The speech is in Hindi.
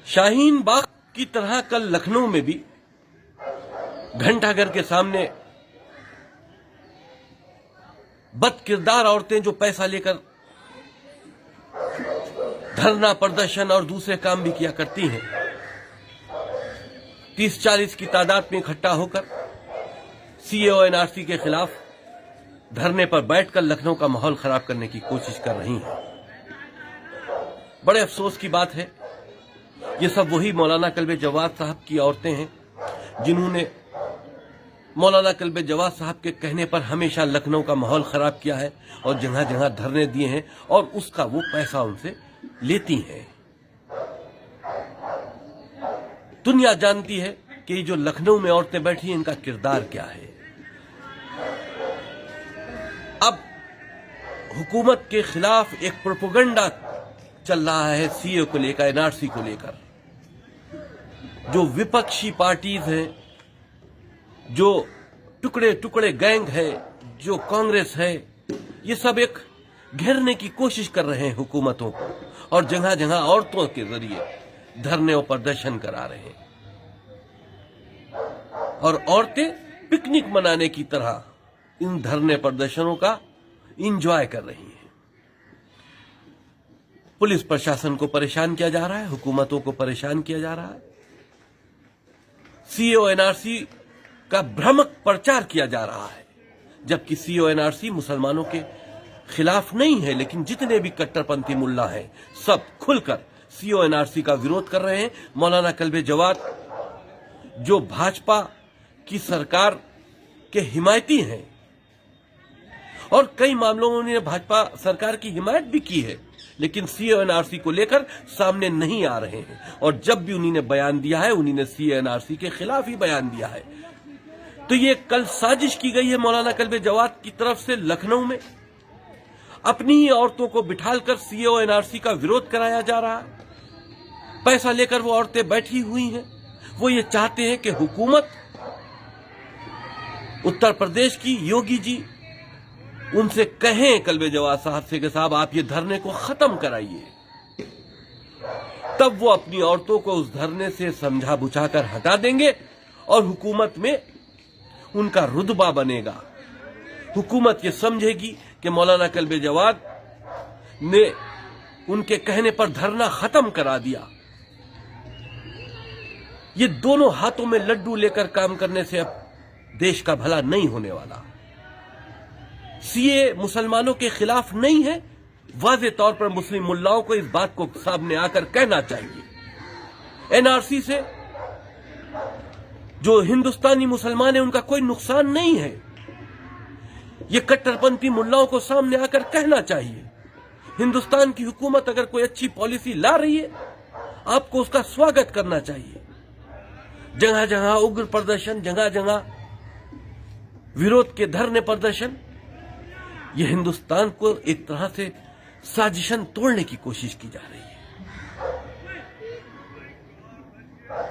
शाहीन बाग की तरह कल लखनऊ में भी घंटाघर के सामने बदकिरदार औरतें जो पैसा लेकर धरना प्रदर्शन और दूसरे काम भी किया करती हैं, 30-40 की तादाद में इकट्ठा होकर सीएए एनआरसी के खिलाफ धरने पर बैठकर लखनऊ का माहौल खराब करने की कोशिश कर रही हैं। बड़े अफसोस की बात है, ये सब वही मौलाना कल्बे जवाद साहब की औरतें हैं जिन्होंने मौलाना कल्बे जवाद साहब के कहने पर हमेशा लखनऊ का माहौल खराब किया है और जगह जगह धरने दिए हैं और उसका वो पैसा उनसे लेती हैं। दुनिया जानती है कि जो लखनऊ में औरतें बैठी हैं इनका किरदार क्या है। अब हुकूमत के खिलाफ एक प्रोपेगेंडा चल रहा है सीए को लेकर, एनआरसी को लेकर। जो विपक्षी पार्टीज हैं, जो टुकड़े टुकड़े गैंग है, जो कांग्रेस है, ये सब एक घेरने की कोशिश कर रहे हैं हुकूमतों को और जगह जगह औरतों के जरिए धरने और प्रदर्शन करा रहे हैं और औरतें पिकनिक मनाने की तरह इन धरने प्रदर्शनों का एंजॉय कर रही हैं। पुलिस प्रशासन को परेशान किया जा रहा है, हुकूमतों को परेशान किया जा रहा है, सीएए एनआरसी का भ्रामक प्रचार किया जा रहा है, जबकि सीएए एनआरसी मुसलमानों के खिलाफ नहीं है। लेकिन जितने भी कट्टरपंथी मुल्ला हैं सब खुलकर सीएए एनआरसी का विरोध कर रहे हैं। मौलाना कल्बे जवाद जो भाजपा की सरकार के हिमायती हैं और कई मामलों में उन्होंने भाजपा सरकार की हिमायत भी की है, लेकिन सीएए एनआरसी को लेकर सामने नहीं आ रहे हैं और जब भी उन्होंने बयान दिया है उन्होंने सीएए एनआरसी के खिलाफ ही बयान दिया है। तो ये कल साजिश की गई है मौलाना कल्बे जवाद की तरफ से लखनऊ में अपनी ही औरतों को बिठालकर सीएए एनआरसी का विरोध कराया जा रहा है। पैसा लेकर वो औरतें बैठी हुई हैं। वो ये चाहते हैं कि हुकूमत उत्तर प्रदेश की योगी जी उनसे कहें कल्बे जवाद साहब से कि साहब आप ये धरने को खत्म कराइए, तब वो अपनी औरतों को उस धरने से समझा बुझाकर हटा देंगे और हुकूमत में उनका रुतबा बनेगा। हुकूमत ये समझेगी कि मौलाना कल्बे जवाद ने उनके कहने पर धरना खत्म करा दिया। ये दोनों हाथों में लड्डू लेकर काम करने से अब देश का भला नहीं होने वाला। सीए मुसलमानों के खिलाफ नहीं है, वाज़े तौर पर मुस्लिम मुल्लाओं को इस बात को सामने आकर कहना चाहिए। एनआरसी से जो हिंदुस्तानी मुसलमान है उनका कोई नुकसान नहीं है। ये कट्टरपंथी मुल्लाओं को सामने आकर कहना चाहिए। हिंदुस्तान की हुकूमत अगर कोई अच्छी पॉलिसी ला रही है आपको उसका स्वागत करना चाहिए। जगह जगह उग्र प्रदर्शन, जगह जगह विरोध के धरने प्रदर्शन, ये हिंदुस्तान को एक तरह से साजिशन तोड़ने की कोशिश की जा रही है।